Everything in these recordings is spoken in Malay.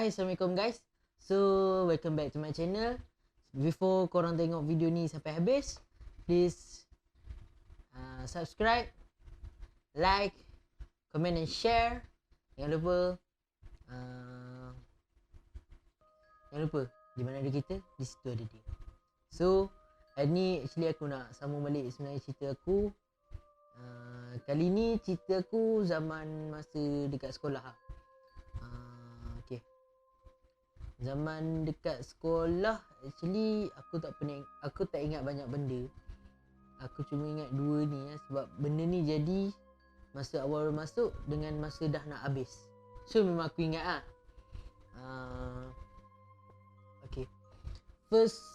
Hai, Assalamualaikum guys. So, welcome back to my channel. Before korang tengok video ni sampai habis, please subscribe, like, comment and share. Jangan lupa di mana ada kita, di situ ada dia. So, hari ni actually aku nak sambung balik sebenarnya cerita aku. Kali ni cerita aku zaman masa dekat sekolah. Zaman dekat sekolah actually aku tak ingat banyak benda. Aku cuma ingat dua ni sebab benda ni jadi masa awal masuk dengan masa dah nak habis. So memang aku ingat ah. Okay. First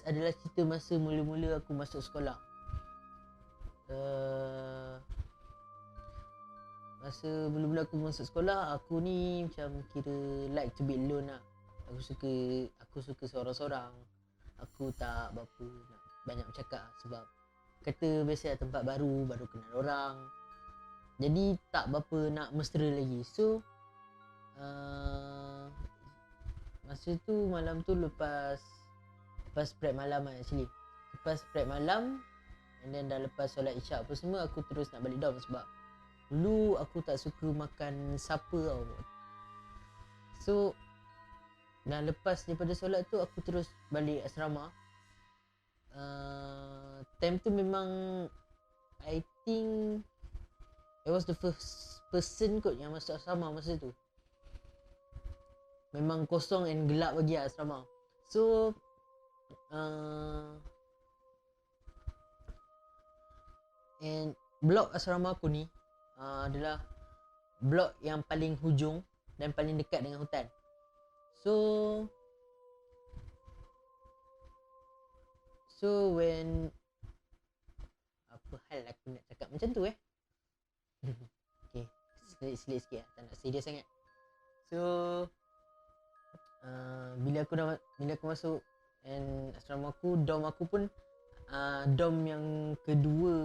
adalah cerita masa mula-mula aku masuk sekolah. Masa mula-mula aku masuk sekolah, aku ni macam kira like to be alone lah. Aku suka seorang-seorang. Aku tak berapa nak banyak bercakap sebab kata biasa tempat baru kenal orang. Jadi tak berapa nak mesra lagi. So masa tu malam tu lepas prep malam lah actually. Lepas prep malam and then dah lepas solat isyak apa semua, aku terus nak balik dorm sebab dulu aku tak suka makan supper tau. So dah lepas daripada solat tu aku terus balik asrama. Time tu memang I think I was the first person kot yang masuk asrama masa tu. Memang kosong and gelap lagi asrama. So and blok asrama aku ni adalah blok yang paling hujung dan paling dekat dengan hutan. So when apa hal aku nak cakap macam tu Okay, selit sikit lah, tak nak serius sangat. So bila aku masuk and asrama aku, dorm aku pun dorm yang kedua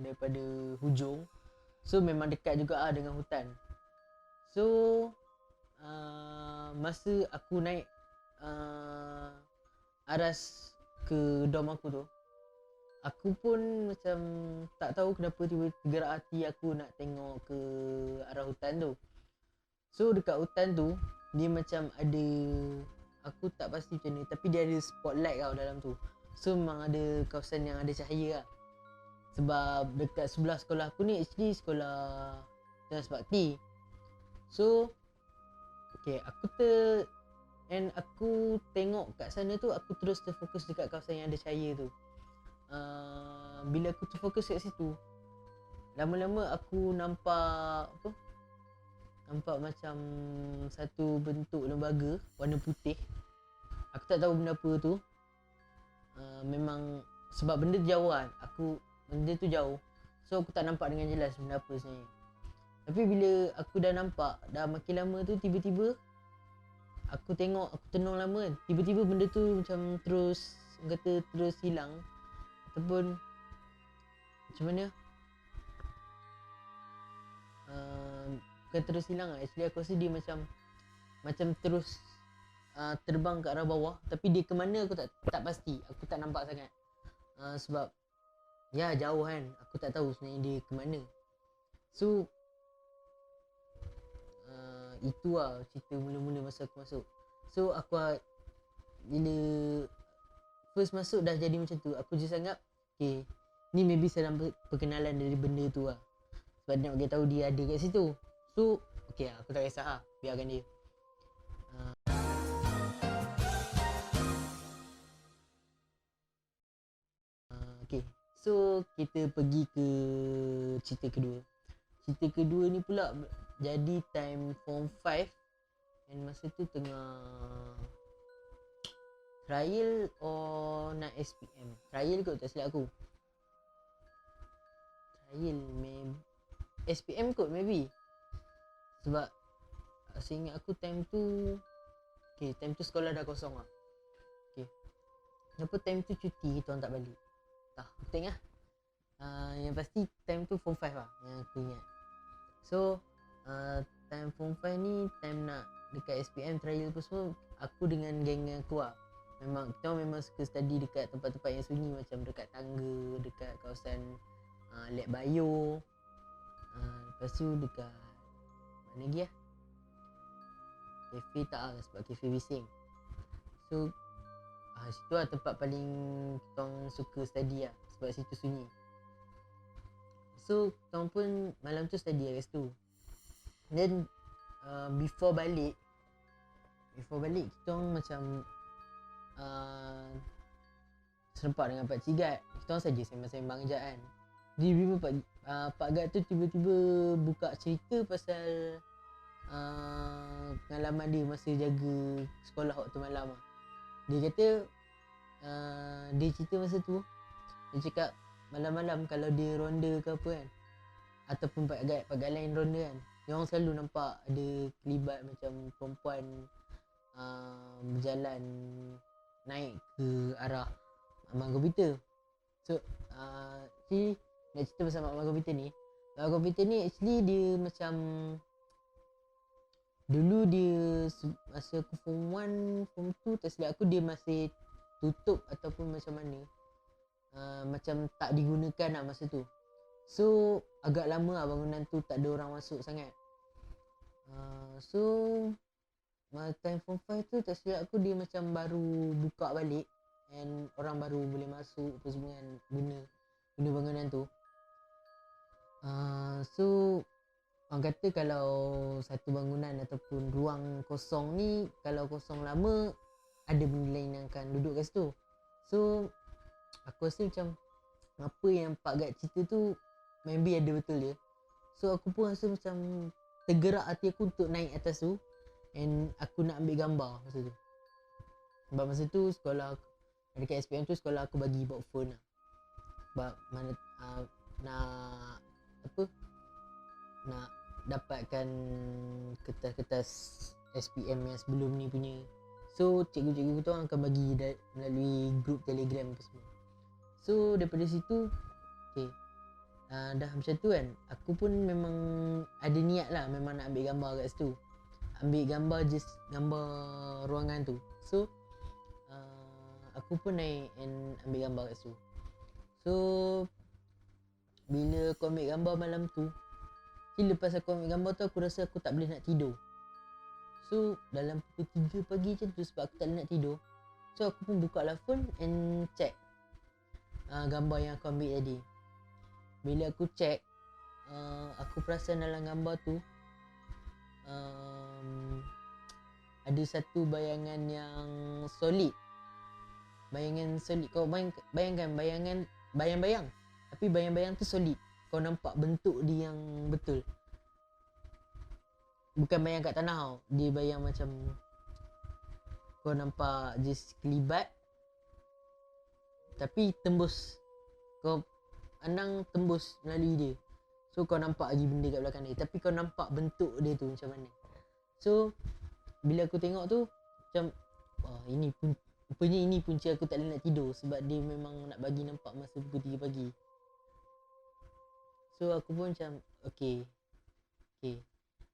daripada hujung. So memang dekat juga dengan hutan. So masa aku naik aras ke dorm aku tu, aku pun macam tak tahu kenapa tiba-tiba tergerak hati aku nak tengok ke arah hutan tu. So dekat hutan tu dia macam ada, aku tak pasti macam ni, tapi dia ada spotlight tau dalam tu. So memang ada kawasan yang ada cahaya lah. Sebab dekat sebelah sekolah aku ni actually sekolah Tunas Bakti. So okay, aku tengok kat sana tu, aku terus terfokus dekat kawasan yang ada cahaya tu. Bila aku terfokus kat situ, lama-lama aku nampak macam satu bentuk lembaga warna putih. Aku tak tahu benda apa tu. Memang sebab benda jauh kan, benda tu jauh, so aku tak nampak dengan jelas benda apa sebenarnya. Tapi bila aku dah nampak, dah makin lama tu, tiba-tiba aku tenung lama kan, tiba-tiba benda tu macam terus hilang. Ataupun macam mana, bukan terus hilang lah. Actually aku rasa dia macam terus terbang ke arah bawah. Tapi dia ke mana aku tak pasti, aku tak nampak sangat. Sebab ya jauh kan, aku tak tahu sebenarnya dia ke mana. So itu lah cerita mula-mula masa aku masuk. So bila first masuk dah jadi macam tu, aku just anggap okay, ni maybe salam perkenalan dari benda tu lah. Sebab dia nak bagi tahu dia ada kat situ. So okay lah, aku tak kisah lah, biarkan dia. Okay, so kita pergi ke cerita kedua. Cerita kedua ni pula jadi time form 5 and masa tu tengah trial or nak SPM. Trial kot, tak silap aku. Trial maybe SPM kot maybe. Sebab seingat aku time tu sekolah dah kosong lah. Okay, kenapa time tu cuti kita orang tak balik? Tak, aku tak ingat. Yang pasti time tu form 5 lah yang aku ingat. So time form 5 ni, time nak dekat SPM trial apa semua, aku dengan geng aku lah, kita memang suka study dekat tempat-tempat yang sunyi, macam dekat tangga, dekat kawasan lab bio, lepas tu dekat mana lagi lah, kafe tak lah, sebab kafe bising. So situ lah tempat paling kita suka study lah, sebab situ sunyi. So kita pun malam tu study lah kat situ. Then before balik kita macam serempak dengan Pak Cigat. Kita saja sembang-sembang je kan. Tiba-tiba Pak Gad tu tiba-tiba buka cerita pasal pengalaman dia masa jaga sekolah waktu malam lah. Dia kata dia cerita masa tu, dia cakap malam-malam kalau dia ronda ke apa kan, ataupun Pak Gad lain ronda kan, dia orang selalu nampak ada kelibat macam perempuan berjalan naik ke arah Mak Komputer. So nak cerita pasal Mak Komputer ni. Mak Komputer ni actually dia macam, dulu dia masa aku form 1, form 2 tak silap aku, dia masih tutup ataupun macam mana, macam tak digunakan lah masa tu. So agak lama lah bangunan tu tak ada orang masuk sangat. So time form 5 tu tak silap aku, dia macam baru buka balik and orang baru boleh masuk apa semua kan, guna bangunan tu. So orang kata kalau satu bangunan ataupun ruang kosong ni, kalau kosong lama, ada benda lain yang akan duduk kat situ. So aku rasa macam apa yang Pak Gad cerita tu maybe ada betul dia. So aku pun rasa macam tergerak hati aku untuk naik atas tu, and aku nak ambil gambar masa tu. Sebab masa tu sekolah dekat SPM tu, sekolah aku bagi bawa phone lah. Sebab mana nak dapatkan kertas-kertas SPM yang sebelum ni punya. So cikgu-cikgu tu orang akan bagi melalui grup Telegram apa semua. So daripada situ dah macam tu kan, aku pun memang ada niat lah, memang nak ambil gambar kat situ. Ambil gambar gambar ruangan tu. So aku pun naik and ambil gambar kat situ. So bila aku ambil gambar malam tu, lepas aku ambil gambar tu, aku rasa aku tak boleh nak tidur. So dalam pukul 3 pagi macam tu, sebab aku tak boleh nak tidur, so aku pun buka lah phone and check gambar yang aku ambil tadi. Bila aku check, aku perasan dalam gambar tu ada satu bayangan yang solid. Bayangan solid. Kau bayangkan bayang-bayang, tapi bayang-bayang tu solid. Kau nampak bentuk dia yang betul. Bukan bayang kat tanah tau. Dia bayang macam kau nampak just kelibat, tapi tembus. Kau pandang tembus melalui dia. So kau nampak lagi benda kat belakang dia, tapi kau nampak bentuk dia tu macam mana. So bila aku tengok tu, macam rupanya ini punca aku tak boleh nak tidur, sebab dia memang nak bagi nampak masa pukul 3 pagi. So aku pun macam okay.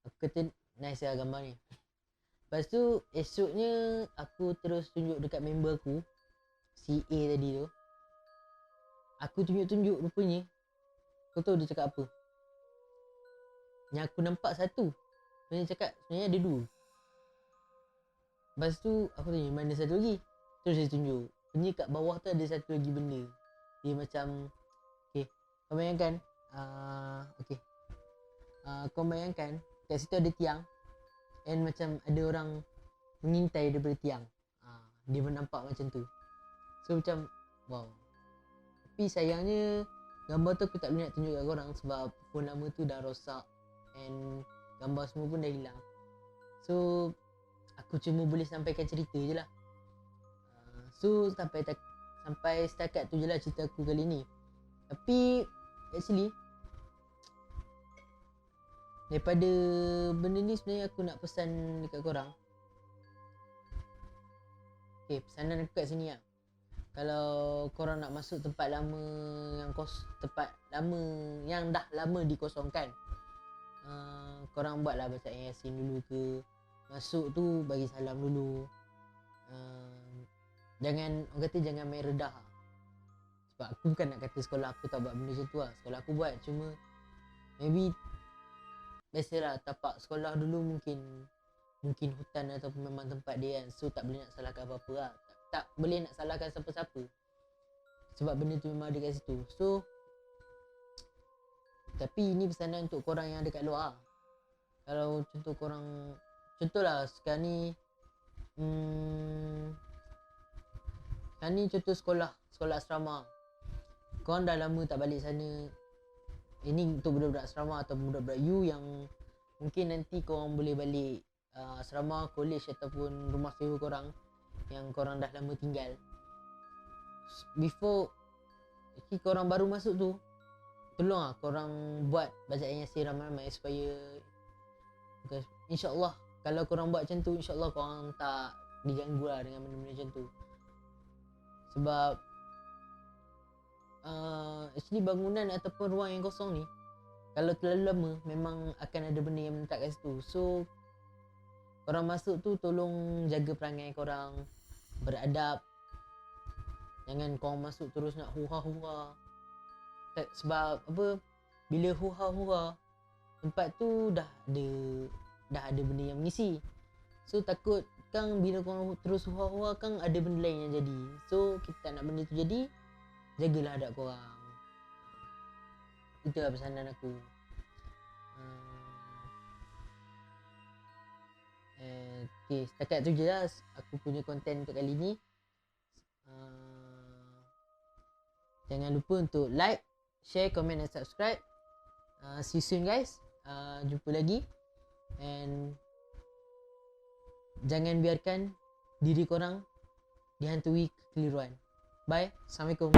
Aku kata nice lah gambar ni. Lepas tu esoknya aku terus tunjuk dekat member aku, si A tadi tu. Aku tunjuk-tunjuk, rupanya kau tahu dia cakap apa? Yang aku nampak satu, dia cakap sebenarnya ada dua. Lepas tu aku tanya mana satu lagi. Terus dia tunjuk, rupanya kat bawah tu ada satu lagi benda. Dia macam kau bayangkan kau bayangkan kat situ ada tiang, and macam ada orang mengintai daripada tiang. Dia nampak macam tu. So macam wow. Tapi sayangnya gambar tu aku tak boleh nak tunjuk kat korang, sebab phone lama tu dah rosak and gambar semua pun dah hilang. So aku cuma boleh sampaikan cerita je lah. So sampai setakat tu je lah cerita aku kali ni. Tapi actually daripada benda ni sebenarnya aku nak pesan dekat korang. Pesanan aku kat sini lah. Kalau korang nak masuk tempat lama yang tempat lama yang dah lama dikosongkan, korang buatlah bacaan Yasin dulu ke. Masuk tu bagi salam dulu. Jangan, orang kata jangan main redah lah. Sebab aku bukan nak kata sekolah aku tak buat benda macam tu lah. Sekolah aku buat, cuma maybe biasalah tapak sekolah dulu mungkin hutan ataupun memang tempat dia kan. So tak boleh nak salahkan apa-apa lah. Tak boleh nak salahkan siapa-siapa, sebab benda tu memang ada kat situ. So tapi ini pesanan untuk korang yang ada kat luar lah. Kalau contoh korang, contohlah sekarang ni sekarang ni contoh sekolah asrama, korang dah lama tak balik sana. Ini untuk budak-budak asrama atau budak-budak U yang mungkin nanti korang boleh balik asrama, college ataupun rumah sewa korang yang korang dah lama tinggal. Before korang baru masuk tu, tolonglah korang buat bacaan Yasin ramai-ramai supaya insyaAllah kalau korang buat macam tu, insyaAllah korang tak diganggu lah dengan benda-benda macam tu. Sebab actually bangunan ataupun ruang yang kosong ni, kalau terlalu lama memang akan ada benda yang menetap kat situ. So korang masuk tu tolong jaga perangai korang, beradab. Jangan korang masuk terus nak hura-hura. Sebab apa, bila hura-hura tempat tu dah ada benda yang mengisi. So takut kang bila korang terus hura-hura kang ada benda lain yang jadi. So kita tak nak benda tu jadi. Jagalah adab korang. Itulah pesanan aku. Okay, setakat tu je lah aku punya konten untuk kali ni. Jangan lupa untuk like, share, komen dan subscribe. See you soon guys. Jumpa lagi. And jangan biarkan diri korang dihantui kekeliruan. Bye. Assalamualaikum.